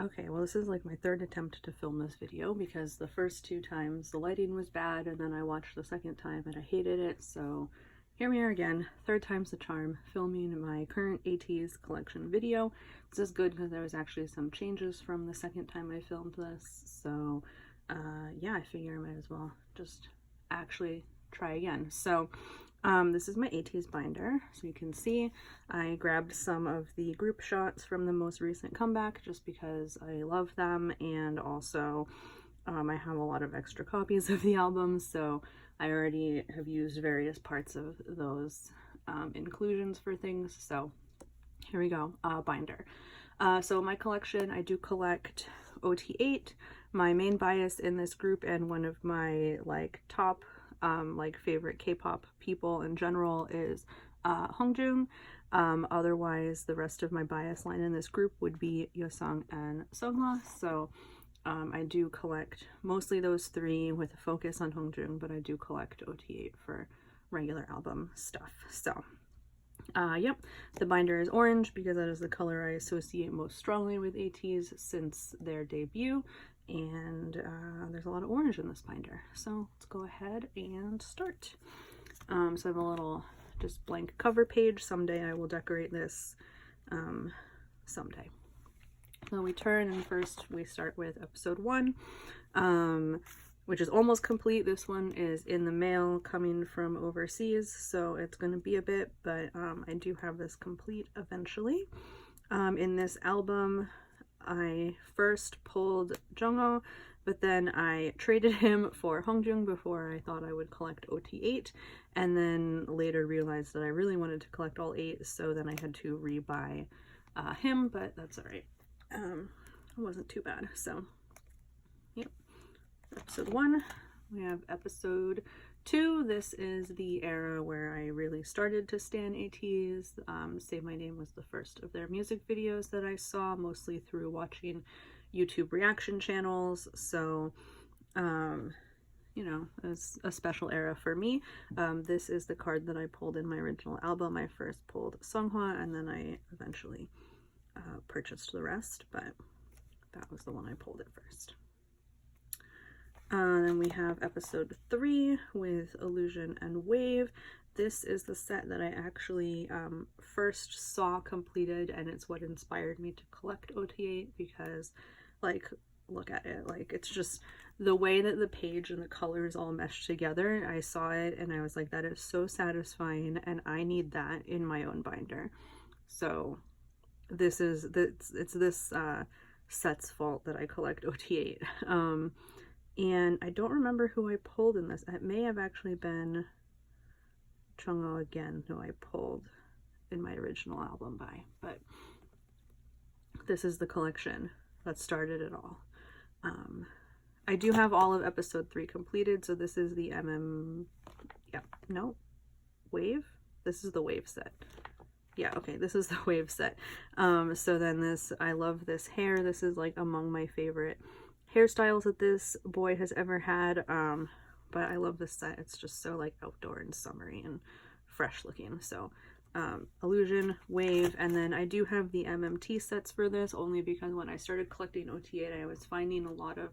Okay, well this is like my third attempt to film this video because the first two times the lighting was bad and then I watched the second time and I hated it, so here we are again, third time's the charm, filming my current ATEEZ collection video. This is good because there was actually some changes from the second time I filmed this, so yeah, I figure I might as well just actually try again. So this is my ATEEZ binder, so you can see I grabbed some of the group shots from the most recent comeback just because I love them, and also I have a lot of extra copies of the album, so I already have used various parts of those inclusions for things. So here we go, binder. So my collection, I do collect OT8. My main bias in this group and one of my like top like favorite K-pop people in general is Hongjoong. Otherwise, the rest of my bias line in this group would be Yeosang and Seonghwa. So I do collect mostly those three with a focus on Hongjoong, but I do collect OT8 for regular album stuff. So yep, the binder is orange because that is the color I associate most strongly with ATEEZ since their debut, and there's a lot of orange in this binder. So let's go ahead and start. So I have a little just blank cover page. Someday I will decorate this, someday. So we turn, and first we start with episode 1, which is almost complete. This one is in the mail coming from overseas, so it's going to be a bit, but I do have this complete eventually. In this album, I first pulled Jungho, but then I traded him for Hongjoong before I thought I would collect OT8, and then later realized that I really wanted to collect all 8, so then I had to rebuy him, but that's alright. It wasn't too bad. So yep, episode 1. We have episode 2. This is the era where I really started to stan ATEEZ. Say My Name was the first of their music videos that I saw, mostly through watching YouTube reaction channels. So you know, it's a special era for me. This is the card that I pulled in my original album. I first pulled Seonghwa, and then I eventually purchased the rest, but that was the one I pulled at first. Then we have episode 3 with Illusion and Wave. This is the set that I actually first saw completed, and it's what inspired me to collect OT8 because, like, look at it. Like, it's just the way that the page and the colors all mesh together. I saw it and I was like, that is so satisfying, and I need that in my own binder. So this is it's this set's fault that I collect OT8. And I don't remember who I pulled in this. It may have actually been Jungho again, who I pulled in my original album by, but this is the collection that started it all. I do have all of episode 3 completed, so this is the Wave? This is the Wave set. Yeah, okay, this is the Wave set. So then this, I love this hair. This is like among my favorite hairstyles that this boy has ever had. But I love this set. It's just so like outdoor and summery and fresh looking. So Illusion, Wave, and then I do have the MMT sets for this only because when I started collecting OT8, I was finding a lot of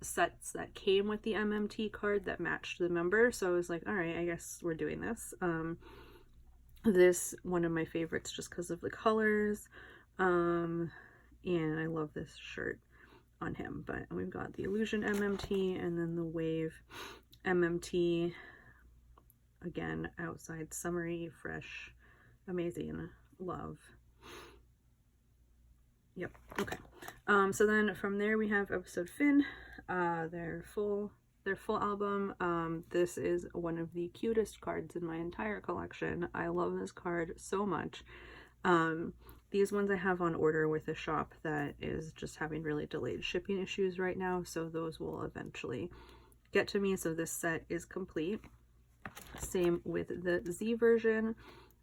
sets that came with the MMT card that matched the member. So I was like, all right, I guess we're doing this. This one of my favorites just because of the colors, and I love this shirt on him. But we've got the Illusion MMT and then the Wave MMT, again, outside, summery, fresh, amazing, love. Yep, okay. So then from there we have episode Fin, their full album. This is one of the cutest cards in my entire collection. I love this card so much. These ones I have on order with a shop that is just having really delayed shipping issues right now, so those will eventually get to me. So this set is complete. Same with the Z version,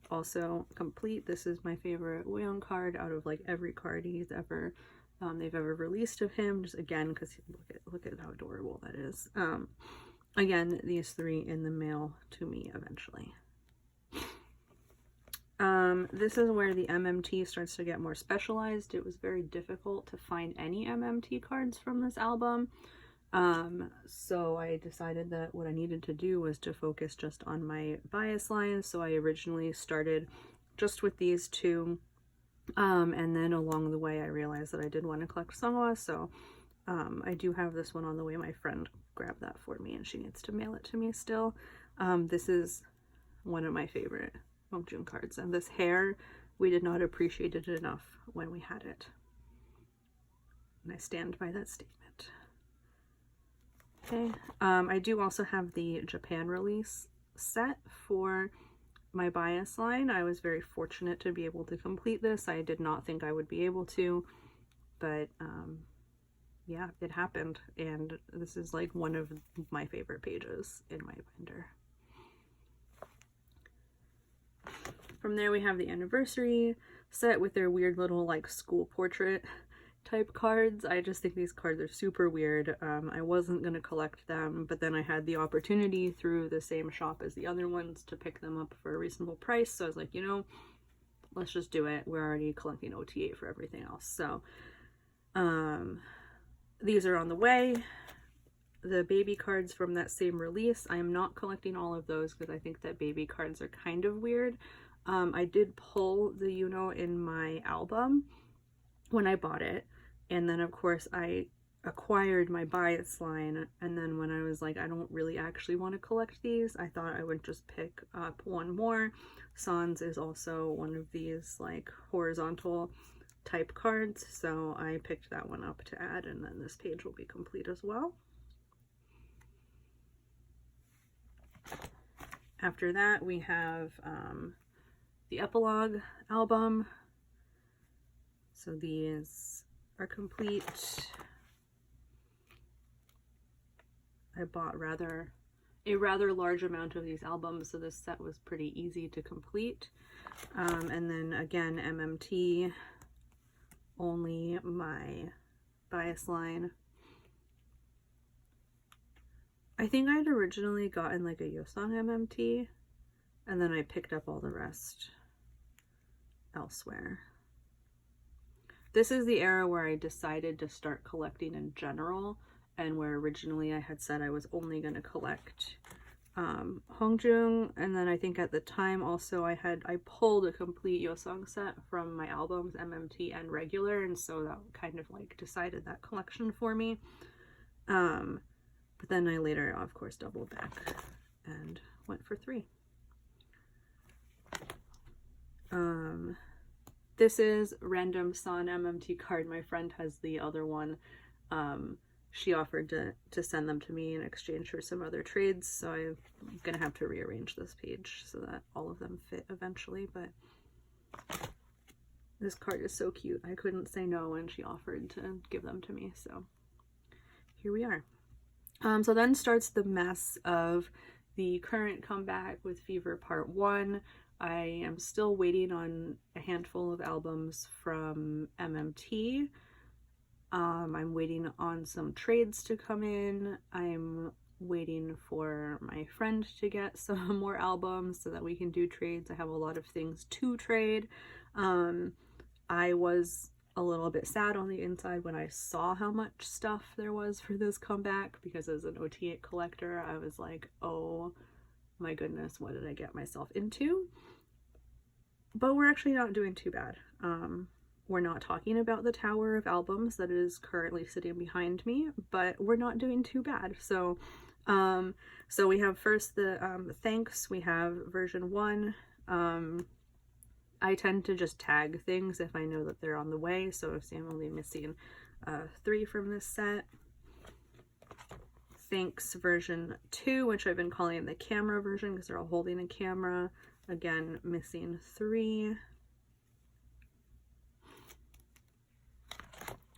also complete. This is my favorite Wheon card out of like every card he's ever they've ever released of him, just again because look at how adorable that is. Again, these 3 in the mail to me eventually. This is where the MMT starts to get more specialized. It was very difficult to find any MMT cards from this album. So I decided that what I needed to do was to focus just on my bias lines. So I originally started just with these two. And then along the way I realized that I did want to collect Sungwa, so I do have this one on the way. My friend grabbed that for me and she needs to mail it to me still. This is one of my favorite Hongjun cards, and this hair, we did not appreciate it enough when we had it. And I stand by that statement. Okay, I do also have the Japan release set for my bias line. I was very fortunate to be able to complete this. I did not think I would be able to, but yeah, it happened, and this is like one of my favorite pages in my binder. From there we have the anniversary set with their weird little like school portrait type cards. I just think these cards are super weird. I wasn't gonna collect them, but then I had the opportunity through the same shop as the other ones to pick them up for a reasonable price, so I was like, you know, let's just do it. We're already collecting OT8 for everything else. So these are on the way. The baby cards from that same release, I am not collecting all of those because I think that baby cards are kind of weird. I did pull the Yuno in my album when I bought it, and then of course I acquired my bias line, and then when I was like, I don't really actually want to collect these, I thought I would just pick up one more. Sans is also one of these like horizontal type cards, so I picked that one up to add, and then this page will be complete as well. After that we have the epilogue album. So these are complete. I bought a rather large amount of these albums, so this set was pretty easy to complete. And then again, MMT, only my bias line. I think I'd originally gotten like a Yosang MMT, and then I picked up all the rest elsewhere. This is the era where I decided to start collecting in general, and where originally I had said I was only going to collect Hongjun, and then I think at the time also I pulled a complete Yosang set from my albums, MMT and regular, and so that kind of like decided that collection for me. But then I later, of course, doubled back and went for 3. This is Random San MMT card. My friend has the other one. She offered to send them to me in exchange for some other trades, so I'm gonna have to rearrange this page so that all of them fit eventually, but this card is so cute. I couldn't say no when she offered to give them to me, so here we are. So then starts the mess of the current comeback with Fever Part 1. I am still waiting on a handful of albums from MMT. I'm waiting on some trades to come in. I'm waiting for my friend to get some more albums so that we can do trades. I have a lot of things to trade. I was a little bit sad on the inside when I saw how much stuff there was for this comeback, because as an OT8 collector I was like, oh my goodness, what did I get myself into? But we're actually not doing too bad. We're not talking about the tower of albums that is currently sitting behind me, but we're not doing too bad. So so we have first the thanks. We have version 1. I tend to just tag things if I know that they're on the way, so see, I'm only missing 3 from this set. Thanks version 2, which I've been calling the camera version because they're all holding a camera. Again, missing 3.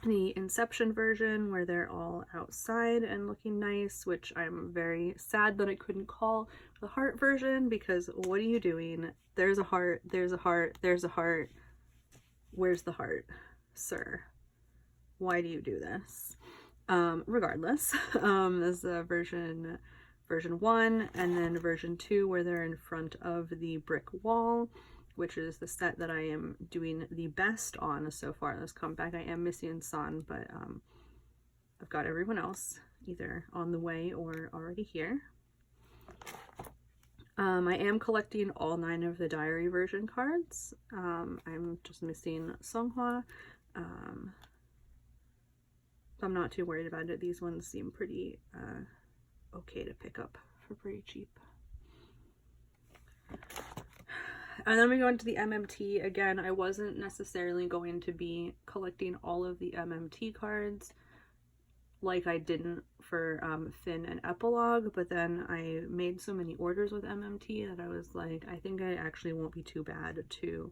The Inception version, where they're all outside and looking nice, which I'm very sad that I couldn't call the heart version, because what are you doing? There's a heart, there's a heart, there's a heart. Where's the heart, sir? Why do you do this? Regardless, this is version 1, and then version 2 where they're in front of the brick wall. which is the set that I am doing the best on so far in this comeback. I am missing San, but I've got everyone else either on the way or already here. I am collecting all 9 of the diary version cards. I'm just missing Songhwa. I'm not too worried about it. These ones seem pretty okay to pick up for pretty cheap. And then we go into the MMT. Again, I wasn't necessarily going to be collecting all of the MMT cards like I didn't for Finn and Epilogue, but then I made so many orders with MMT that I was like, I think I actually won't be too bad to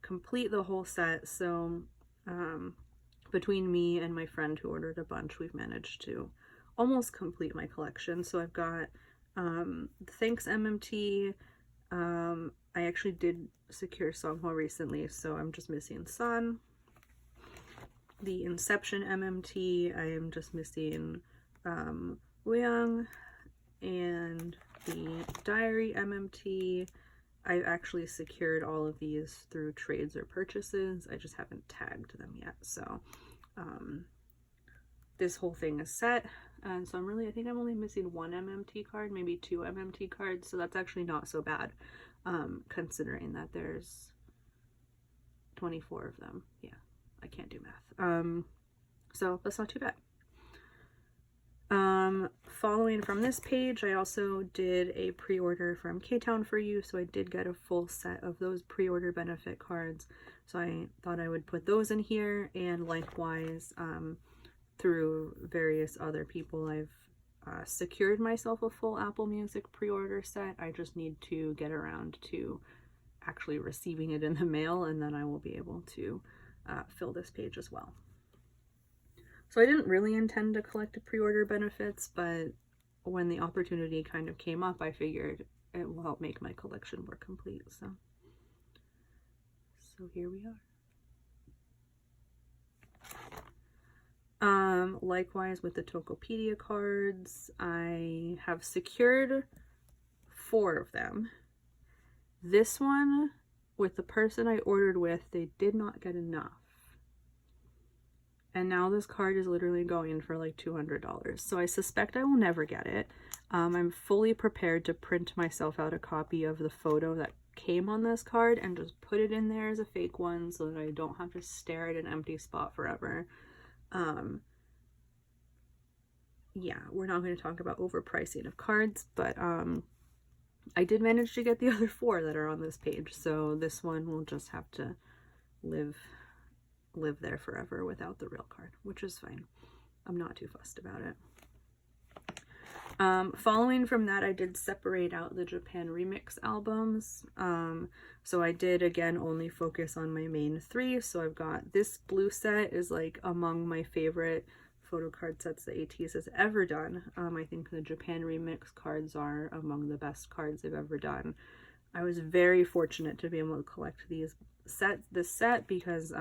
complete the whole set. So between me and my friend who ordered a bunch, we've managed to almost complete my collection. So I've got Thanks MMT. I actually did secure Songhwa recently, so I'm just missing San. The Inception MMT, I am just missing Wuyang. And the Diary MMT, I've actually secured all of these through trades or purchases. I just haven't tagged them yet. So this whole thing is set. And so I think I'm only missing 1 MMT card, maybe 2 MMT cards. So that's actually not so bad, considering that there's 24 of them. Yeah, I can't do math. So that's not too bad. Following from this page, I also did a pre-order from K-Town for You, so I did get a full set of those pre-order benefit cards. So I thought I would put those in here, and likewise, through various other people, I've secured myself a full Apple Music pre-order set. I just need to get around to actually receiving it in the mail, and then I will be able to fill this page as well. So I didn't really intend to collect pre-order benefits, but when the opportunity kind of came up, I figured it will help make my collection more complete. So here we are. Likewise with the Tokopedia cards, I have secured 4 of them. This one, with the person I ordered with, they did not get enough. And now this card is literally going for like $200. So I suspect I will never get it. I'm fully prepared to print myself out a copy of the photo that came on this card and just put it in there as a fake one so that I don't have to stare at an empty spot forever. Yeah, we're not going to talk about overpricing of cards, but I did manage to get the other 4 that are on this page. So this one will just have to live there forever without the real card, which is fine. I'm not too fussed about it. Following from that, I did separate out the Japan remix albums. So I did, again, only focus on my main 3. So I've got this blue set is like among my favorite Photocard sets that ATEEZ has ever done. I think the Japan remix cards are among the best cards they've ever done. I was very fortunate to be able to collect this set because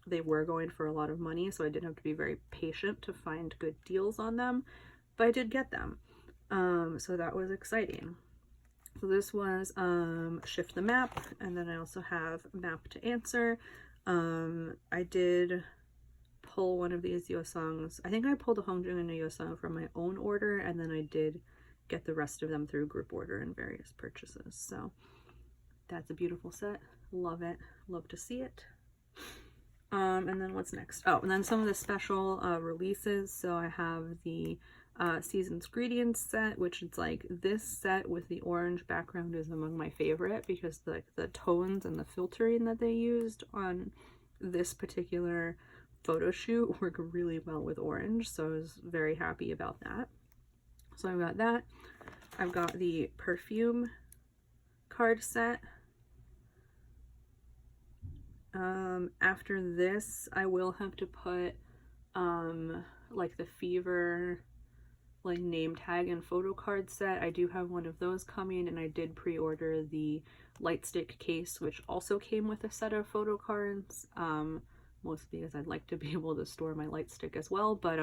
they were going for a lot of money, so I did have to be very patient to find good deals on them, but I did get them. So that was exciting. So this was Shift the Map, and then I also have Map to Answer. I did pull one of these Yeosongs. I think I pulled a Hongjung and a Yeosong from my own order, and then I did get the rest of them through group order and various purchases. So that's a beautiful set. Love it. Love to see it. And then what's next? Oh, and then some of the special releases. So I have the Season's Ingredients set, which is like this set with the orange background is among my favorite because the tones and the filtering that they used on this particular photo shoot work really well with orange. So I was very happy about that. So I've got that. I've got the perfume card set. After this, I will have to put like the Fever like name tag and photo card set. I do have one of those coming, and I did pre-order the Lightstick case, which also came with a set of photo cards, mostly because I'd like to be able to store my Lightstick as well, but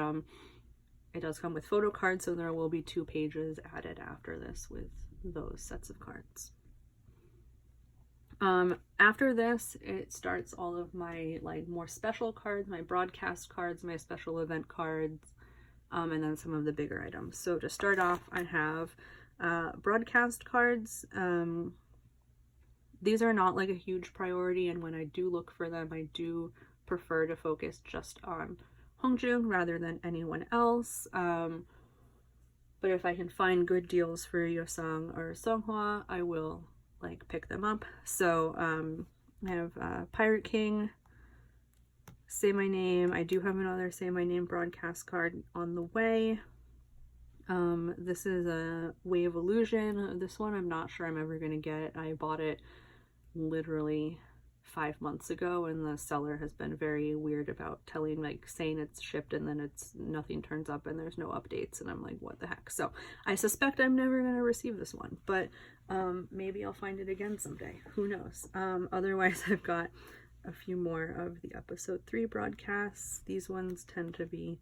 it does come with photo cards, so there will be 2 pages added after this with those sets of cards. After this, it starts all of my like more special cards, my broadcast cards, my special event cards, and then some of the bigger items. So to start off, I have broadcast cards. These are not like a huge priority, and when I do look for them, I do prefer to focus just on Hongjung rather than anyone else. But if I can find good deals for Yeosang or Seonghwa, I will like pick them up. So I have Pirate King, Say My Name. I do have another Say My Name broadcast card on the way. This is a Wave Illusion. This one I'm not sure I'm ever gonna get. I bought it literally 5 months ago, and the seller has been very weird about telling, like saying it's shipped and then nothing turns up and there's no updates, and I'm like, what the heck? So I suspect I'm never gonna receive this one, but maybe I'll find it again someday, who knows. Otherwise I've got a few more of the episode 3 broadcasts. These ones tend to be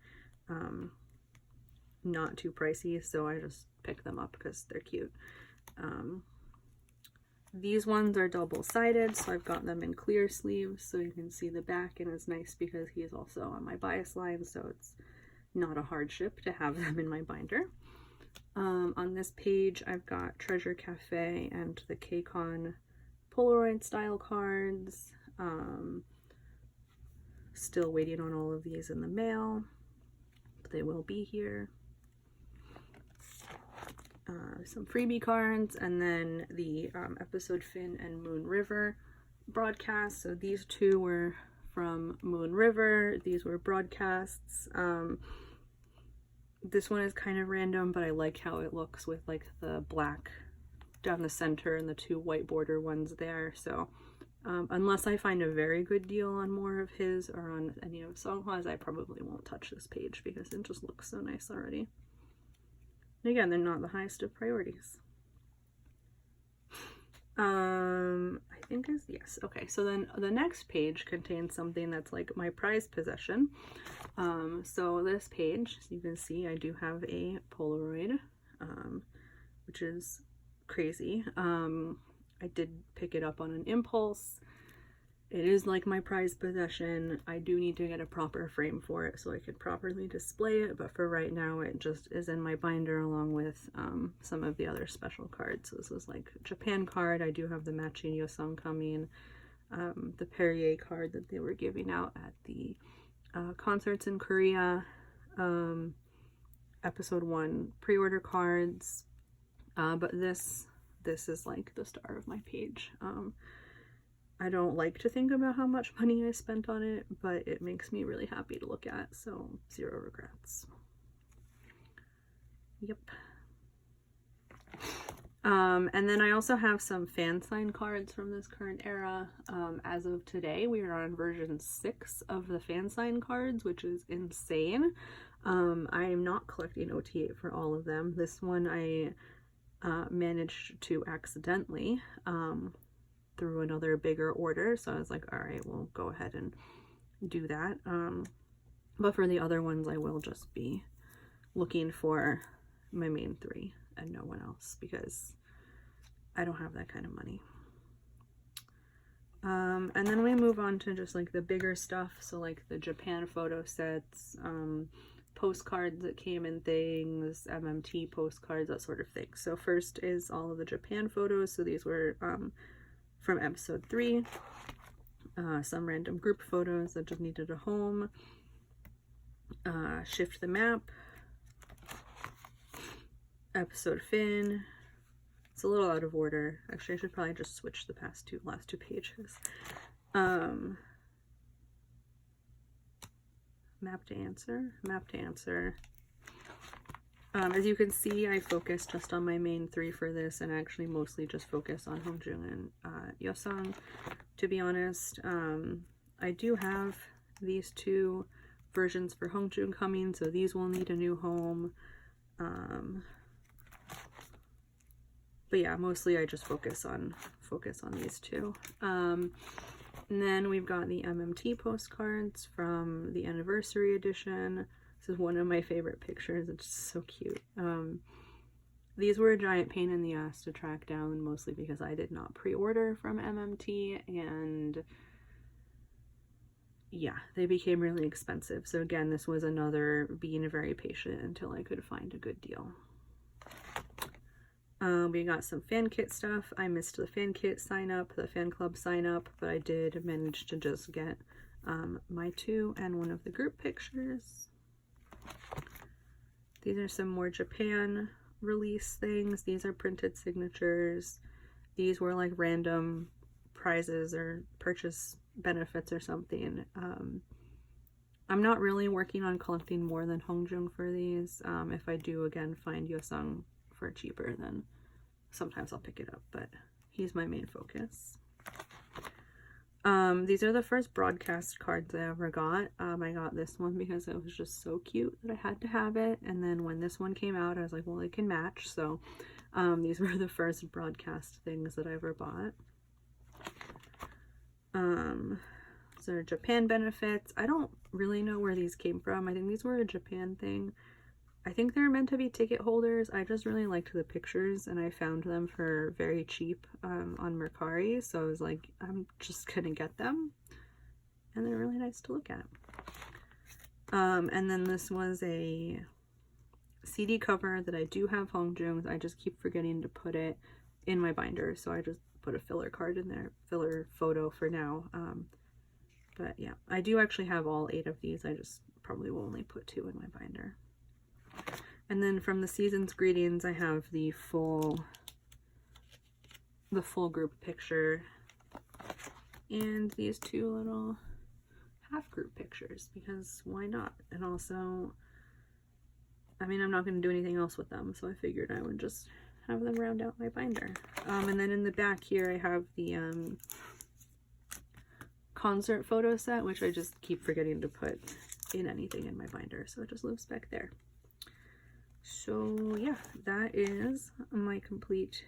not too pricey, so I just pick them up because they're cute. These ones are double-sided, so I've got them in clear sleeves so you can see the back, and it's nice because he is also on my bias line, so it's not a hardship to have them in my binder. On this page, I've got Treasure Cafe and the KCON Polaroid style cards. Still waiting on all of these in the mail, but they will be here. Some freebie cards, and then the episode Finn and Moon River broadcast. So these two were from Moon River. These were broadcasts. This one is kind of random, but I like how it looks with like the black down the center and the 2 white border ones there. So unless I find a very good deal on more of his or on any of Seonghwa's, I probably won't touch this page because it just looks so nice already. And again, they're not the highest of priorities. I think is, yes. Okay, so then the next page contains something that's like my prized possession. So this page, as you can see, I do have a Polaroid, which is crazy. I did pick it up on an impulse. It is like my prized possession. I do need to get a proper frame for it so I can properly display it, but for right now it just is in my binder along with some of the other special cards. So this was like Japan card. I do have the matching Yeosang coming, the Perrier card that they were giving out at the concerts in Korea, episode 1 pre-order cards, but this is like the star of my page. I don't like to think about how much money I spent on it, but it makes me really happy to look at, so 0 regrets. Yep. And then I also have some fan sign cards from this current era. As of today, we are on version 6 of the fan sign cards, which is insane. I am not collecting OT8 for all of them. This one I managed to accidentally through another bigger order, so I was like, all right, we'll go ahead and do that. But for the other ones, I will just be looking for my main 3 and no one else because I don't have that kind of money. And then we move on to just like the bigger stuff, so like the Japan photo sets, postcards that came in things, MMT postcards, that sort of thing. So first is all of the Japan photos. So these were from episode 3, some random group photos that just needed a home, Shift the Map, episode Finn. It's a little out of order. Actually, I should probably just switch the last two pages. Map to answer. As you can see, I focused just on my main 3 for this, and actually mostly just focus on Hongjung and Yeosang, to be honest. I do have these 2 versions for Hongjung coming, so these will need a new home. But yeah, mostly I just focus on these 2. And then we've got the MMT postcards from the anniversary edition. This is one of my favorite pictures. It's so cute. These were a giant pain in the ass to track down, mostly because I did not pre-order from MMT, and yeah, they became really expensive. So again, this was another being very patient until I could find a good deal. We got some fan kit stuff. I missed the fan kit sign up, the fan club sign up, but I did manage to just get my 2 and 1 of the group pictures. These are some more Japan release things. These are printed signatures. These were like random prizes or purchase benefits or something. I'm not really working on collecting more than Hongjung for these. If I do again find Yosung for cheaper, then sometimes I'll pick it up, but he's my main focus. These are the first broadcast cards I ever got. I got this one because it was just so cute that I had to have it, and then when this one came out I was like, well, it can match, so these were the first broadcast things that I ever bought. So Japan benefits. I don't really know where these came from. I think these were a Japan thing. I think they're meant to be ticket holders. I just really liked the pictures and I found them for very cheap on Mercari, so I was like, I'm just gonna get them, and they're really nice to look at. And then this was a CD cover that I do have Hongjung's. I just keep forgetting to put it in my binder, so I just put a filler card in there, filler photo for now. But yeah, I do actually have all 8 of these. I just probably will only put 2 in my binder. And then from the season's greetings, I have the full group picture and these 2 little half group pictures, because why not? And also, I mean, I'm not going to do anything else with them, so I figured I would just have them round out my binder. And then in the back here I have the concert photo set, which I just keep forgetting to put in anything in my binder, so it just lives back there. So yeah, that is my complete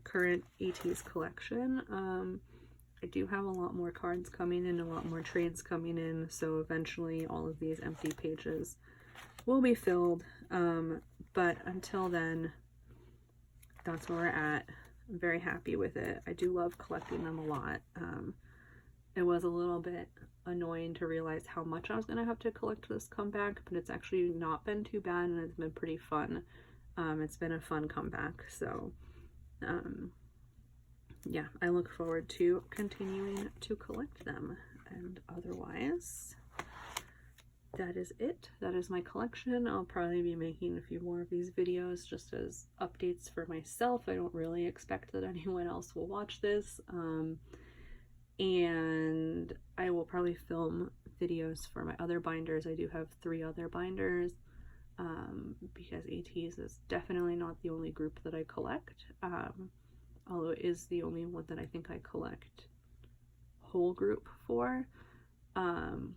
current ATEEZ collection. I do have a lot more cards coming in, a lot more trades coming in, so eventually all of these empty pages will be filled. But until then, that's where we're at. I'm very happy with it. I do love collecting them a lot. It was a little bit annoying to realize how much I was going to have to collect this comeback, but it's actually not been too bad and it's been pretty fun. It's been a fun comeback, so yeah, I look forward to continuing to collect them. And otherwise, that is it. That is my collection. I'll probably be making a few more of these videos just as updates for myself. I don't really expect that anyone else will watch this. And I will probably film videos for my other binders. I do have 3 other binders, because ATEEZ is definitely not the only group that I collect, although it is the only one that I think I collect whole group for. And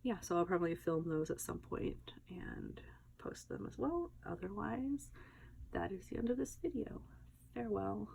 yeah, so I'll probably film those at some point and post them as well. Otherwise, that is the end of this video. Farewell.